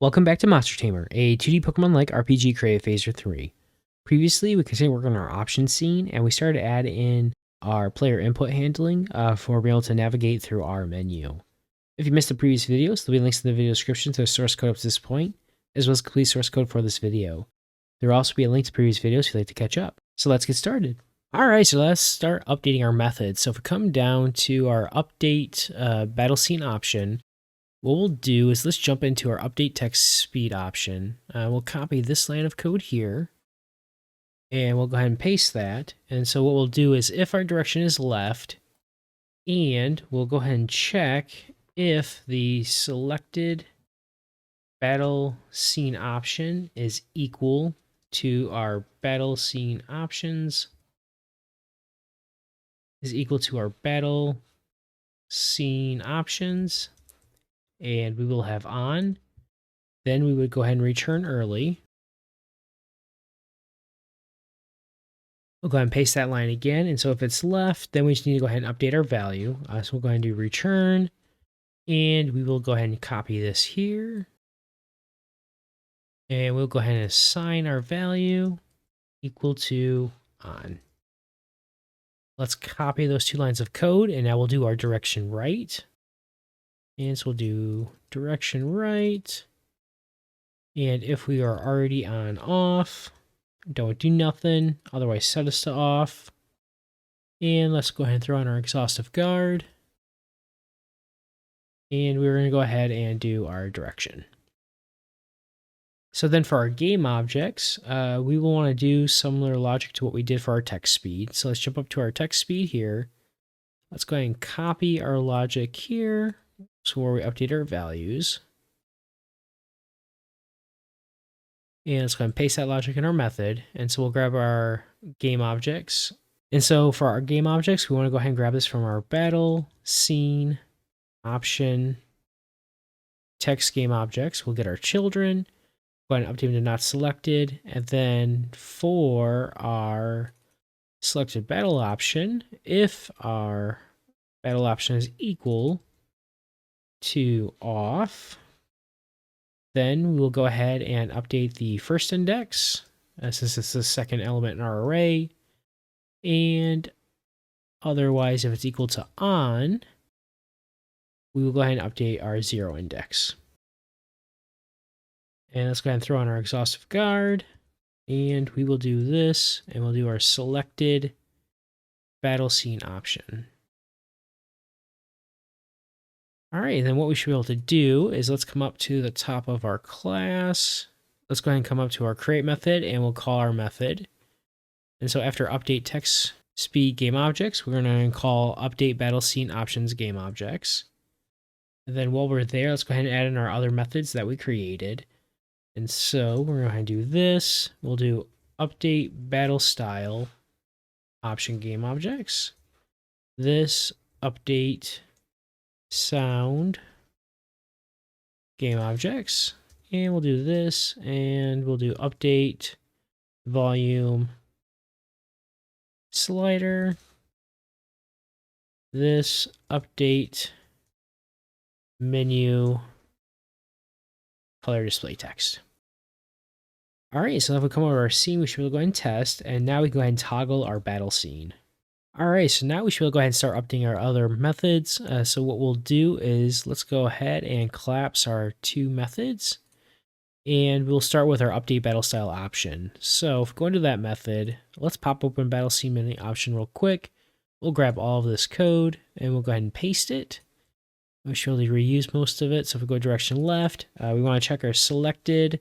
Welcome back to Monster Tamer, a 2D Pokemon-like RPG created Phaser 3. Previously, we continued working on our options scene, and we started to add in our player input handling for being able to navigate through our menu. If you missed the previous videos, there'll be links in the video description to the source code up to this point, as well as complete source code for this video. There will also be a link to previous videos if you'd like to catch up. So let's get started. Alright, so let's start updating our methods. So if we come down to our update battle scene option, what we'll do is let's jump into our update text speed option. We'll copy this line of code here, and we'll go ahead and paste that. And so what we'll do is if our direction is left, and we'll go ahead and check if the selected battle scene option is equal to our battle scene options, and we will have on. Then we would go ahead and return early. We'll go ahead and paste that line again. And so if it's left, then we just need to go ahead and update our value. So we'll go ahead and do return, and we will go ahead and copy this here. And we'll go ahead and assign our value equal to on. Let's copy those two lines of code, and now we'll do our direction right. And so we'll do direction right. And if we are already on off, don't do nothing, otherwise set us to off. And let's go ahead and throw on our exhaustive guard. And we're going to go ahead and do our direction. So then for our game objects, we will want to do similar logic to what we did for our text speed. So let's jump up to our text speed here. Let's go ahead and copy our logic here. So where we update our values. And let's go ahead and paste that logic in our method. And so we'll grab our game objects. And so for our game objects, we want to go ahead and grab this from our battle, scene, option, text game objects. We'll get our children, go ahead and update them to not selected. And then for our selected battle option, if our battle option is equal to off, then we'll go ahead and update the first index, since it's the second element in our array. And otherwise, if it's equal to on, we will go ahead and update our 0 index. And let's go ahead and throw on our exhaustive guard. And we will do this, and we'll do our selected battle scene option. All right, then what we should be able to do is let's come up to the top of our class. Let's go ahead and come up to our create method, and we'll call our method. And so after update text speed game objects, we're going to call update battle scene options game objects. And then while we're there, let's go ahead and add in our other methods that we created. And so we're going to go ahead and do this. We'll do update battle style option game objects. This update sound game objects. And we'll do this, and we'll do update volume slider. This update menu color display text. All right, so if we come over to our scene, we should be able to go ahead and test, and now we can go ahead and toggle our battle scene. All right, so now we should be able to go ahead and start updating our other methods. So what we'll do is let's go ahead and collapse our two methods, and we'll start with our update battle style option. So if we go into that method, let's pop open battle scene menu option real quick. We'll grab all of this code, and we'll go ahead and paste it. We should really reuse most of it. So if we go direction left, we want to check our selected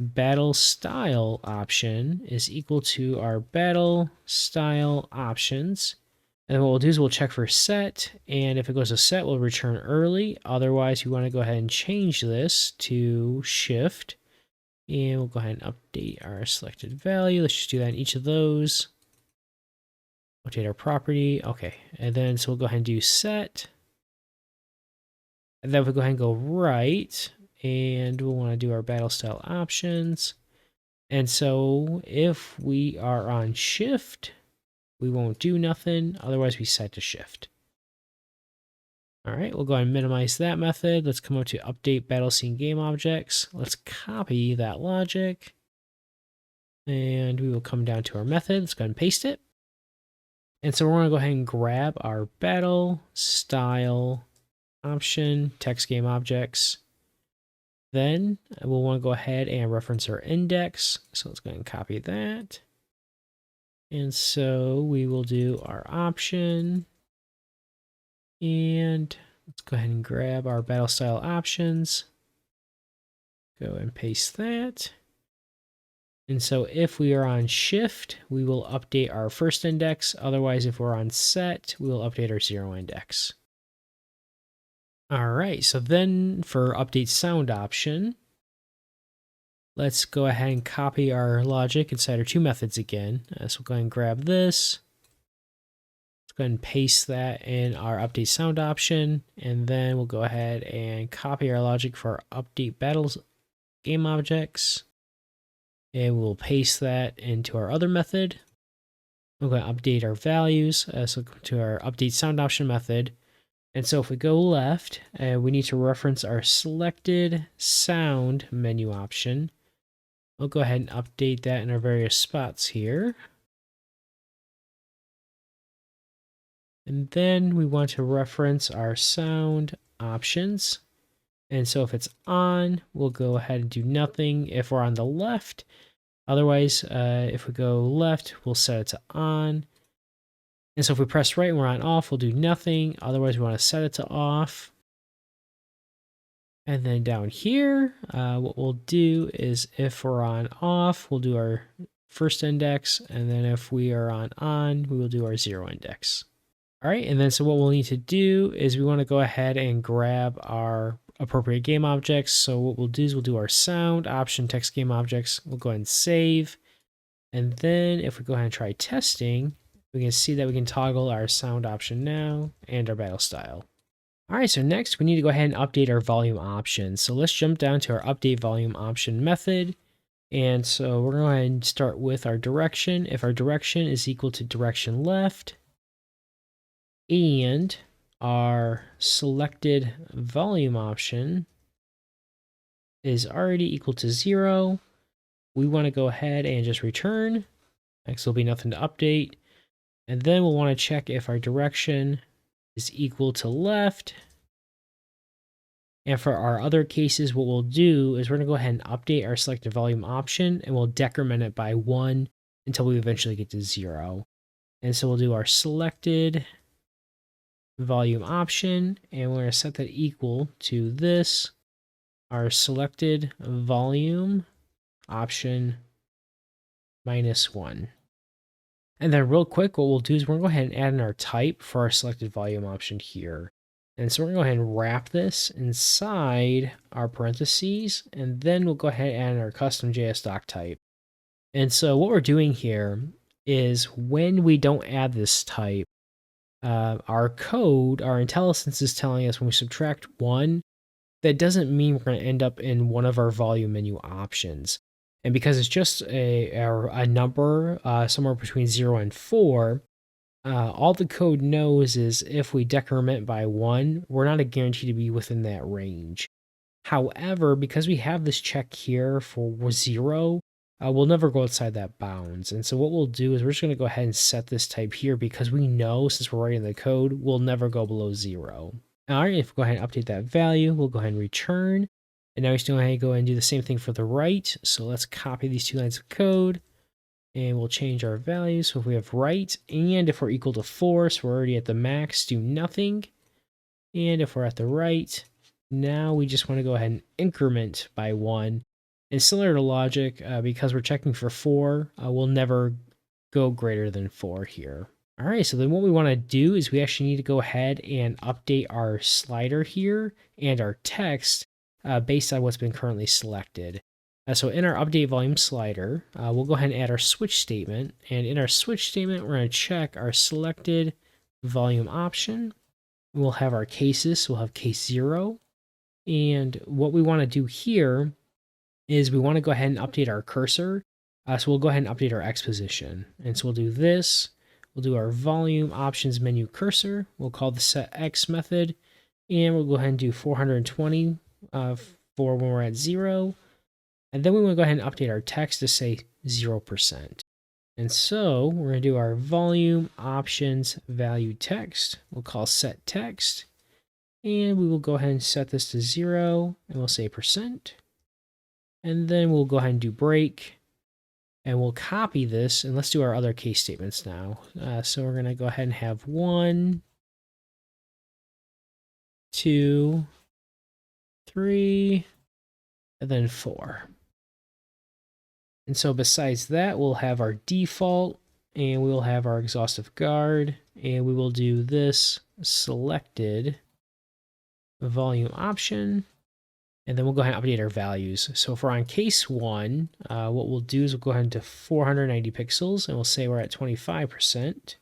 battle style option is equal to our battle style options. And then what we'll do is we'll check for set. And if it goes to set, we'll return early. Otherwise, we want to go ahead and change this to shift. And we'll go ahead and update our selected value. Let's just do that in each of those. Update our property. Okay. And then so we'll go ahead and do set. And then we'll go ahead and go right, and we'll want to do our battle style options. And so if we are on shift, we won't do nothing. Otherwise, we set to shift. All right, we'll go ahead and minimize that method. Let's come up to update battle scene game objects. Let's copy that logic. And we will come down to our method. Let's go ahead and paste it. And so we're going to go ahead and grab our battle style option, text game objects. Then we'll want to go ahead and reference our index. So let's go ahead and copy that. And so we will do our option. And let's go ahead and grab our battle style options. Go and paste that. And so if we are on shift, we will update our first index. Otherwise, if we're on set, we will update our 0 index. All right, so then for update sound option, let's go ahead and copy our logic inside our two methods again. So we'll go ahead and grab this. Let's go ahead and paste that in our update sound option. And then we'll go ahead and copy our logic for our update battles game objects. And we'll paste that into our other method. We're going to update our values. So to our update sound option method. And so if we go left, we need to reference our selected sound menu option. We'll go ahead and update that in our various spots here. And then we want to reference our sound options. And so if it's on, we'll go ahead and do nothing if we're on the left. Otherwise, if we go left, we'll set it to on. And so if we press right and we're on off, we'll do nothing. Otherwise, we want to set it to off. And then down here, what we'll do is if we're on off, we'll do our first index. And then if we are on, we will do our 0 index. All right, and then so what we'll need to do is we want to go ahead and grab our appropriate game objects. So what we'll do is we'll do our sound option text game objects. We'll go ahead and save. And then if we go ahead and try testing, we can see that we can toggle our sound option now and our battle style. All right, so next we need to go ahead and update our volume options. So let's jump down to our update volume option method. And so we're going to go ahead and start with our direction. If our direction is equal to direction left, and our selected volume option is already equal to 0, we want to go ahead and just return. Next will be nothing to update. And then we'll want to check if our direction is equal to left. And for our other cases, what we'll do is we're going to go ahead and update our selected volume option, and we'll decrement it by 1 until we eventually get to 0. And so we'll do our selected volume option, and we're going to set that equal to this, our selected volume option -1. And then real quick, what we'll do is we're going to go ahead and add in our type for our selected volume option here. And so we're going to go ahead and wrap this inside our parentheses, and then we'll go ahead and add in our custom JS doc type. And so what we're doing here is when we don't add this type, our code, our IntelliSense is telling us when we subtract 1, that doesn't mean we're going to end up in one of our volume menu options. And because it's just a number somewhere between 0 and 4, all the code knows is if we decrement by 1, we're not guaranteed to be within that range. However, because we have this check here for 0, we'll never go outside that bounds. And so what we'll do is we're just going to go ahead and set this type here because we know, since we're writing the code, we'll never go below 0. All right, if we go ahead and update that value, we'll go ahead and return. And now we're still going to go ahead and do the same thing for the right. So let's copy these 2 lines of code, and we'll change our values. So if we have right, and if we're equal to 4, so we're already at the max, do nothing. And if we're at the right, now we just want to go ahead and increment by 1. And similar to logic, because we're checking for 4, we'll never go greater than 4 here. All right, so then what we want to do is we actually need to go ahead and update our slider here and our text based on what's been currently selected. So in our update volume slider, we'll go ahead and add our switch statement. And in our switch statement, we're going to check our selected volume option. We'll have our cases. So we'll have case 0. And what we want to do here is we want to go ahead and update our cursor. So we'll go ahead and update our X position. And so we'll do this. We'll do our volume options menu cursor. We'll call the set X method. And we'll go ahead and do 420 for when we're at 0. And then we want to go ahead and update our text to say 0%. And so we're going to do our volume options value text. We'll call set text. And we will go ahead and set this to 0. And we'll say %. And then we'll go ahead and do break. And we'll copy this. And let's do our other case statements now. So we're going to go ahead and have 1, 2, 3, and then 4. And so besides that, we'll have our default, and we'll have our exhaustive guard, and we will do this selected volume option, and then we'll go ahead and update our values. So if we're on case 1, what we'll do is we'll go ahead to 490 pixels, and we'll say we're at 25%.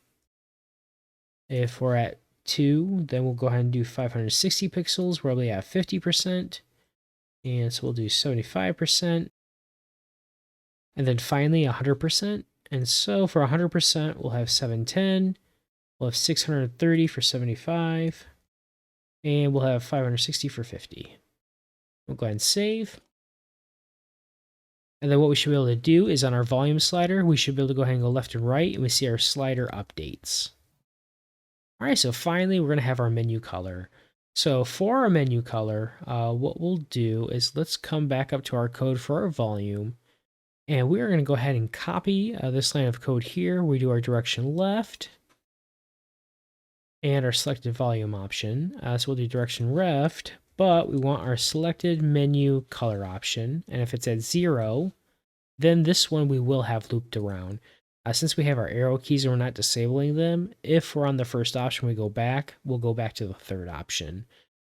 If we're at 2, then we'll go ahead and do 560 pixels, we're probably at 50%. And so we'll do 75%. And then finally 100%. And so for 100%, we'll have 710. We'll have 630 for 75. And we'll have 560 for 50. We'll go ahead and save. And then what we should be able to do is on our volume slider, we should be able to go ahead and go left and right, and we see our slider updates. All right, so finally, we're going to have our menu color. So for our menu color, what we'll do is let's come back up to our code for our volume. And we are going to go ahead and copy this line of code here. We do our direction left and our selected volume option. So we'll do direction left, but we want our selected menu color option. And if it's at 0, then this one we will have looped around. Since we have our arrow keys and we're not disabling them, if we're on the first option, we go back, we'll go back to the third option.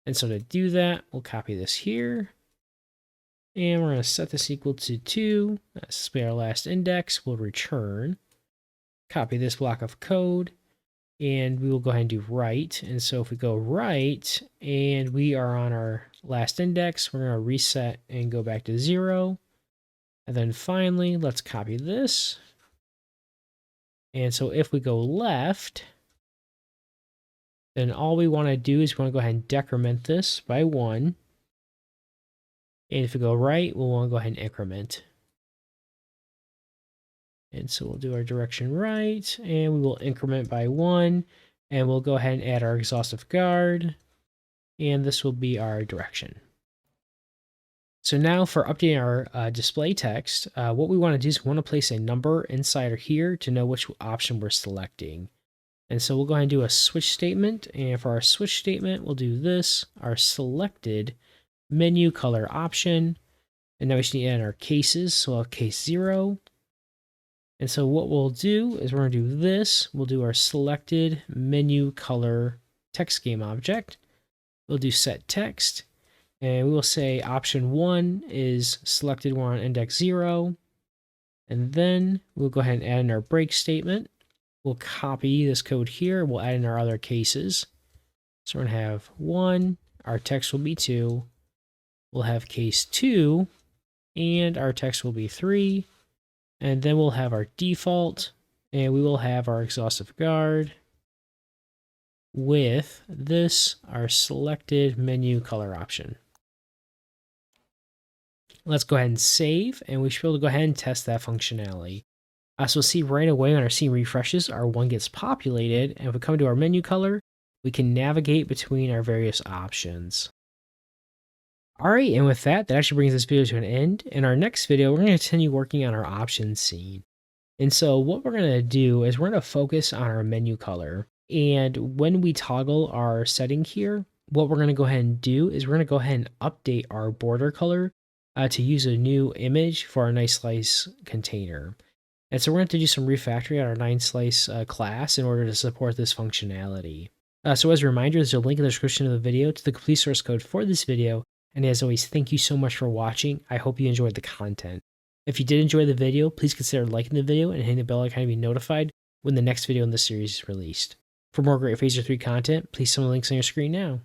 And so to do that, we'll copy this here. And we're going to set this equal to 2. This will be our last index. We'll return. Copy this block of code. And we will go ahead and do right. And so if we go right and we are on our last index, we're going to reset and go back to 0. And then finally, let's copy this. And so if we go left, then all we want to do is we want to go ahead and decrement this by 1. And if we go right, we'll want to go ahead and increment. And so we'll do our direction right, and we will increment by 1. And we'll go ahead and add our exhaustive guard. And this will be our direction. So now for updating our display text, what we want to do is we want to place a number inside here to know which option we're selecting. And so we'll go ahead and do a switch statement. And for our switch statement, we'll do this, our selected menu color option. And now we just need to add our cases. So we'll have case 0. And so what we'll do is we're going to do this. We'll do our selected menu color text game object. We'll do set text. And we will say option 1 is selected, we're on index 0. And then we'll go ahead and add in our break statement. We'll copy this code here. We'll add in our other cases. So we're going to have 1. Our text will be 2. We'll have case 2. And our text will be 3. And then we'll have our default. And we will have our exhaustive guard with this, our selected menu color option. Let's go ahead and save, and we should be able to go ahead and test that functionality. So we'll see right away when our scene refreshes, our 1 gets populated, and if we come to our menu color, we can navigate between our various options. Alright, and with that, that actually brings this video to an end. In our next video, we're going to continue working on our options scene. And so what we're going to do is we're going to focus on our menu color. And when we toggle our setting here, what we're going to go ahead and do is we're going to go ahead and update our border color to use a new image for our 9slice container. And so we're going to have to do some refactoring on our 9slice class in order to support this functionality. So as a reminder, there's a link in the description of the video to the complete source code for this video. And as always, thank you so much for watching. I hope you enjoyed the content. If you did enjoy the video, please consider liking the video and hitting the bell icon to be notified when the next video in this series is released. For more great Phaser 3 content, please see the links on your screen now.